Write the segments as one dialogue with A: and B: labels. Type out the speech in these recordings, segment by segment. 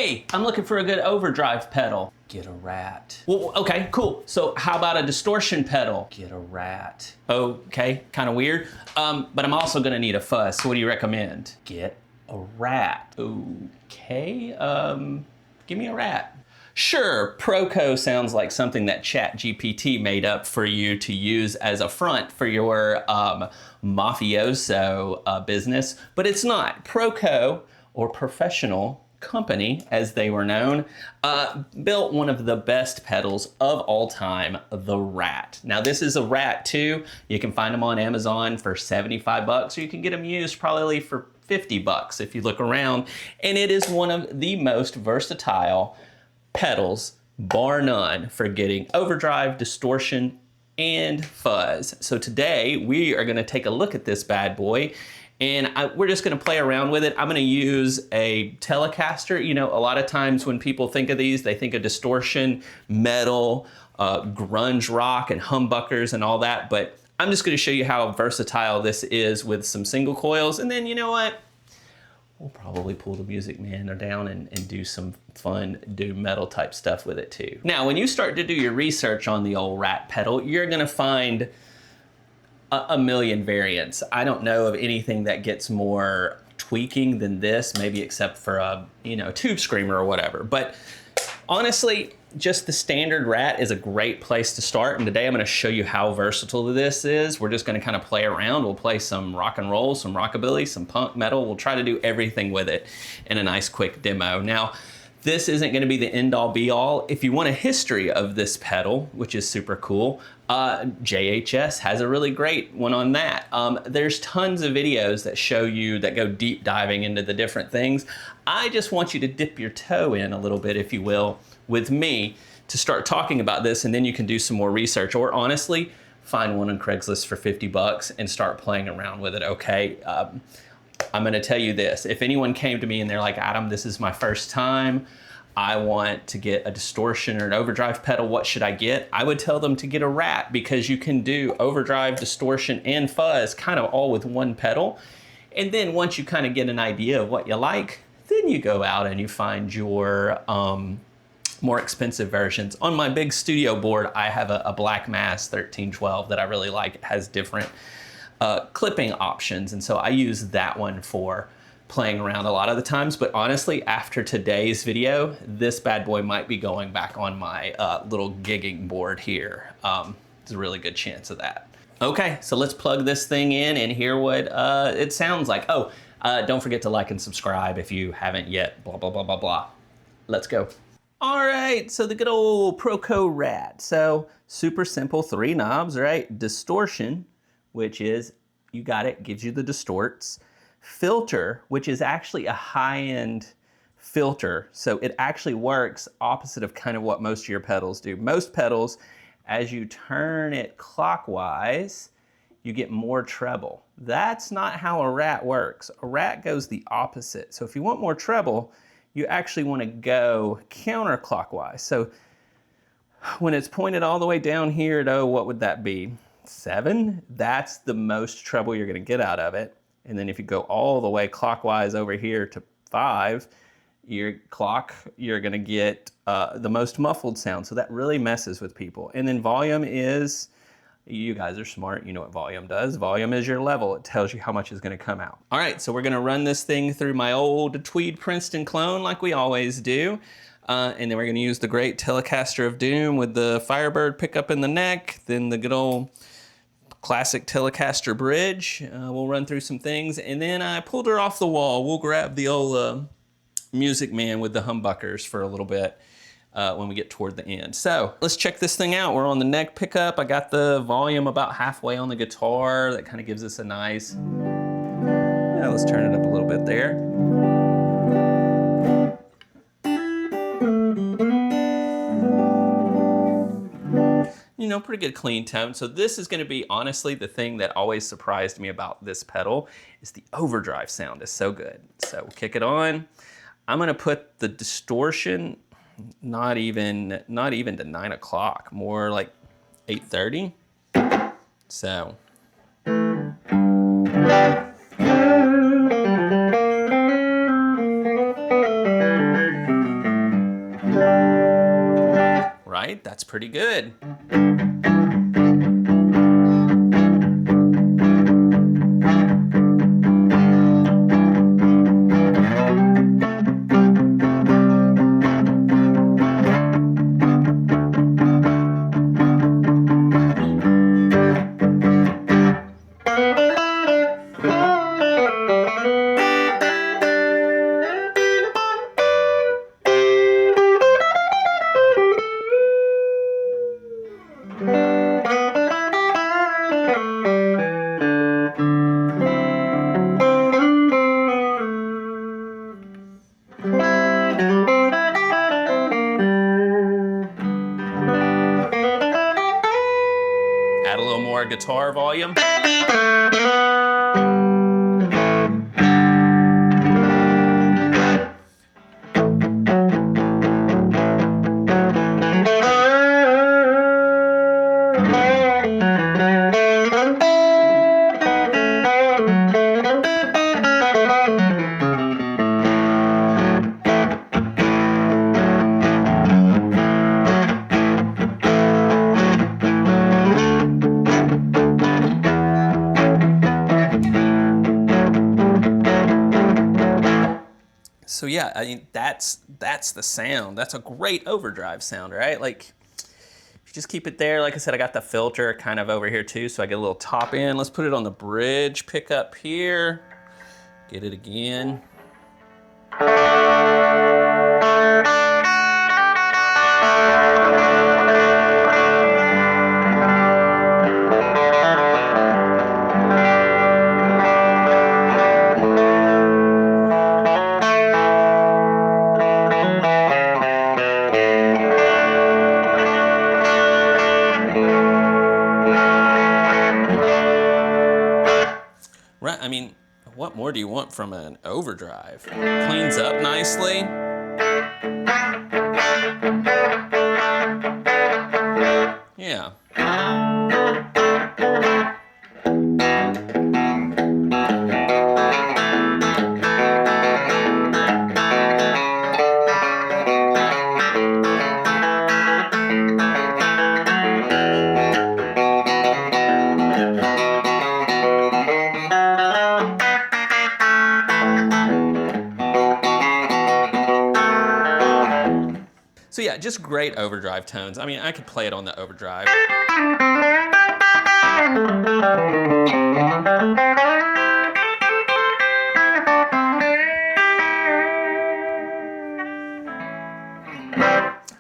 A: Hey, I'm looking for a good overdrive pedal. Get a rat. Well, okay, cool. So how about a distortion pedal? Get a rat. Okay, kind of weird. But I'm also gonna need a fuzz. So what do you recommend? Get a rat. Okay, give me a rat. Sure, ProCo sounds like something that ChatGPT made up for you to use as a front for your mafioso business, but it's not. ProCo, or Professional Company, as they were known, built one of the best pedals of all time, the Rat. Now this is a RAT2. You can find them on Amazon for 75 bucks, or you can get them used probably for 50 bucks if you look around. And it is one of the most versatile pedals, bar none, for getting overdrive, distortion, and fuzz. So today we are gonna take a look at this bad boy, and we're just gonna play around with it. I'm gonna use a Telecaster. You know, a lot of times when people think of these, they think of distortion, metal, grunge rock, and humbuckers and all that, but I'm just gonna show you how versatile this is with some single coils, and then you know what? We'll probably pull the Music Man down and do some fun doom metal type stuff with it too. Now, when you start to do your research on the old Rat pedal, you're gonna find a million variants. I don't know of anything that gets more tweaking than this, maybe except for a, you know, tube screamer or whatever. But honestly, just the standard Rat is a great place to start. And today I'm gonna show you how versatile this is. We're just gonna kind of play around. We'll play some rock and roll, some rockabilly, some punk metal. We'll try to do everything with it in a nice quick demo. Now, this isn't gonna be the end all be all. If you want a history of this pedal, which is super cool, JHS has a really great one on that. There's tons of videos that show you, that go deep diving into the different things. I just want you to dip your toe in a little bit, if you will, with me to start talking about this, and then you can do some more research, or honestly, find one on Craigslist for 50 bucks and start playing around with it, okay? I'm gonna tell you this, if anyone came to me and they're like, Adam, this is my first time, I want to get a distortion or an overdrive pedal, what should I get? I would tell them to get a Rat, because you can do overdrive, distortion, and fuzz kind of all with one pedal. And then once you kind of get an idea of what you like, then you go out and you find your more expensive versions. On my big studio board, I have a Black Mass 1312 that I really like. It has different clipping options, and so I use that one for playing around a lot of the times. But honestly, after today's video, this bad boy might be going back on my little gigging board here. There's a really good chance of that. Okay, so let's plug this thing in and hear what it sounds like. Oh, don't forget to like and subscribe if you haven't yet, blah, blah, blah, blah, blah. Let's go. All right, so the good old ProCo RAT. So super simple, 3 knobs, right? Distortion, which is, you got it, gives you the distorts. Filter, which is actually a high-end filter. So it actually works opposite of kind of what most of your pedals do. Most pedals, as you turn it clockwise, you get more treble. That's not how a Rat works. A Rat goes the opposite. So if you want more treble, you actually want to go counterclockwise. So when it's pointed all the way down here to, what would that be? 7? That's the most treble you're going to get out of it. And then if you go all the way clockwise over here to 5, you're gonna get the most muffled sound. So that really messes with people. And then volume is, you guys are smart, you know what volume does. Volume is your level. It tells you how much is gonna come out. All right, so we're gonna run this thing through my old Tweed Princeton clone like we always do. And then we're gonna use the great Telecaster of Doom with the Firebird pickup in the neck, then the good old classic Telecaster bridge. We'll run through some things, and then I pulled her off the wall. We'll grab the old Music Man with the humbuckers for a little bit when we get toward the end. So let's check this thing out. We're on the neck pickup. I got the volume about halfway on the guitar. That kind of gives us a nice, yeah, let's turn it up a little bit there. You know, pretty good clean tone. So this is gonna be, honestly, the thing that always surprised me about this pedal is the overdrive sound is so good. So we'll kick it on. I'm gonna put the distortion, not even to 9 o'clock, more like 8:30. So. right, that's pretty good. Add a little more guitar volume. So yeah, I mean, that's the sound. That's a great overdrive sound, right? Like, if you just keep it there, like I said, I got the filter kind of over here too, so I get a little top end. Let's put it on the bridge, pick up here, get it again. Right, I mean, what more do you want from an overdrive? Cleans up nicely. Yeah. So yeah, just great overdrive tones. I mean, I could play it on the overdrive.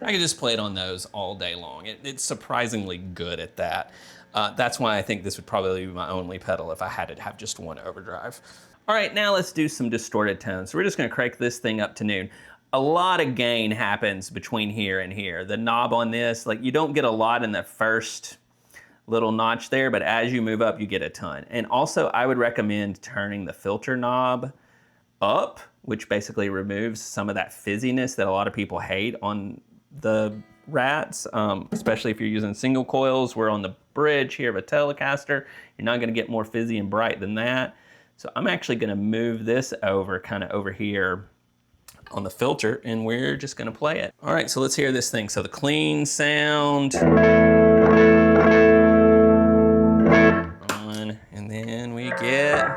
A: I could just play it on those all day long. It's surprisingly good at that. That's why I think this would probably be my only pedal if I had to have just one overdrive. All right, now let's do some distorted tones. So we're just gonna crank this thing up to noon. A lot of gain happens between here and here. The knob on this, like, you don't get a lot in the first little notch there, but as you move up, you get a ton. And also, I would recommend turning the filter knob up, which basically removes some of that fizziness that a lot of people hate on the Rats, especially if you're using single coils. We're on the bridge here of a Telecaster. You're not gonna get more fizzy and bright than that. So I'm actually gonna move this over, kind of over here on the filter, and we're just gonna play it. All right, so let's hear this thing. So the clean sound. On, and then we get.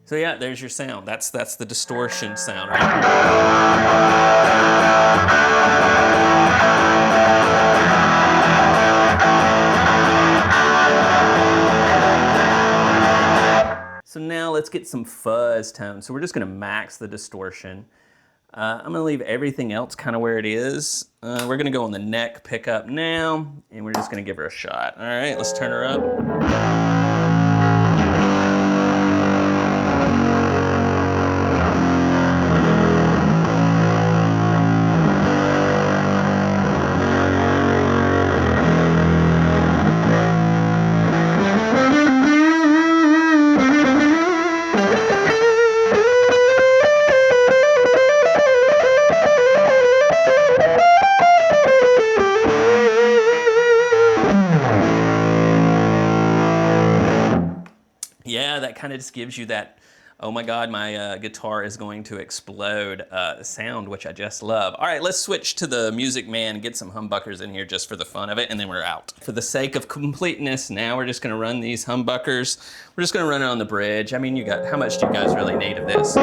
A: So yeah, there's your sound. That's the distortion sound, right? So now let's get some fuzz tones. So we're just gonna max the distortion. I'm gonna leave everything else kind of where it is. We're gonna go on the neck pickup now, and we're just gonna give her a shot. All right, let's turn her up. that kind of just gives you that, oh my God, my guitar is going to explode sound, which I just love. All right, let's switch to the Music Man, get some humbuckers in here just for the fun of it, and then we're out. For the sake of completeness, now we're just gonna run these humbuckers. We're just gonna run it on the bridge. I mean, how much do you guys really need of this?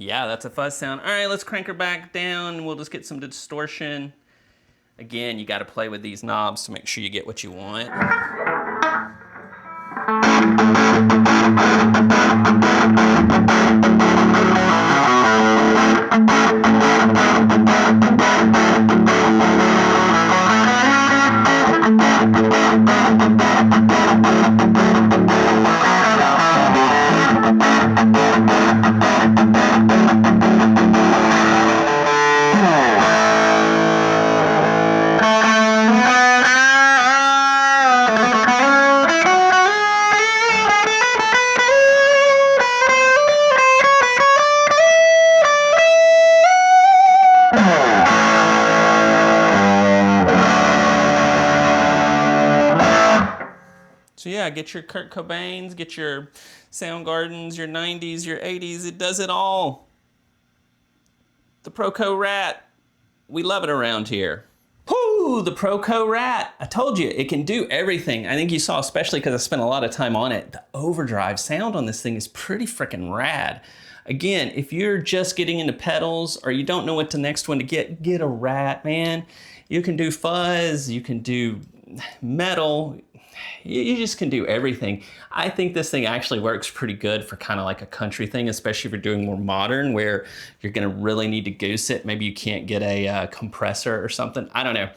A: Yeah, that's a fuzz sound. All right, let's crank her back down. We'll just get some distortion. Again, you got to play with these knobs to make sure you get what you want. So yeah, get your Kurt Cobains, get your Soundgardens, your 90s, your 80s. It does it all. The ProCo RAT. We love it around here. Whoo, the ProCo RAT. I told you, it can do everything. I think you saw, especially because I spent a lot of time on it, the overdrive sound on this thing is pretty freaking rad. Again, if you're just getting into pedals or you don't know what the next one to get a RAT, man. You can do fuzz, you can do metal, you just can do everything. I think this thing actually works pretty good for kind of like a country thing, especially if you're doing more modern where you're gonna really need to goose it. Maybe you can't get a compressor or something. I don't know.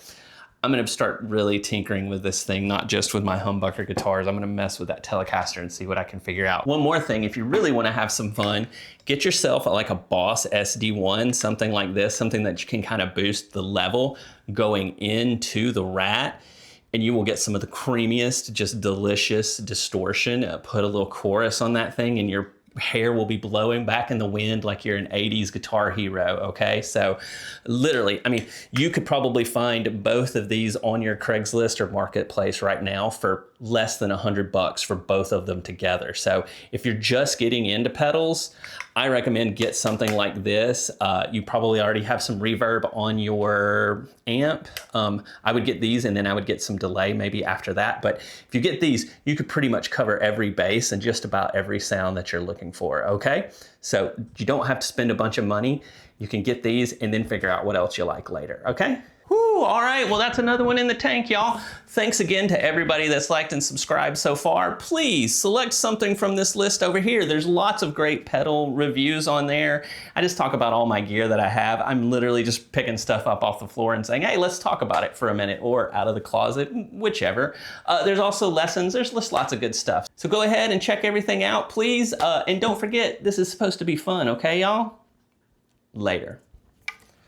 A: I'm gonna start really tinkering with this thing, not just with my humbucker guitars. I'm gonna mess with that Telecaster and see what I can figure out. One more thing, if you really wanna have some fun, get yourself like a Boss SD1, something like this, something that you can kind of boost the level going into the RAT. And you will get some of the creamiest, just delicious distortion. Put a little chorus on that thing and your hair will be blowing back in the wind like you're an 80s guitar hero, okay? So literally, I mean, you could probably find both of these on your Craigslist or Marketplace right now for less than $100 for both of them together. So if you're just getting into pedals, I recommend get something like this. You probably already have some reverb on your amp. I would get these and then I would get some delay maybe after that. But if you get these, you could pretty much cover every bass and just about every sound that you're looking for, okay? So you don't have to spend a bunch of money. You can get these and then figure out what else you like later, okay? Whew, all right, well that's another one in the tank, y'all. Thanks again to everybody that's liked and subscribed so far. Please select something from this list over here. There's lots of great pedal reviews on there. I just talk about all my gear that I have. I'm literally just picking stuff up off the floor and saying, hey, let's talk about it for a minute, or out of the closet, whichever. There's also lessons, there's just lots of good stuff. So go ahead and check everything out, please. And don't forget, this is supposed to be fun, okay, y'all? Later.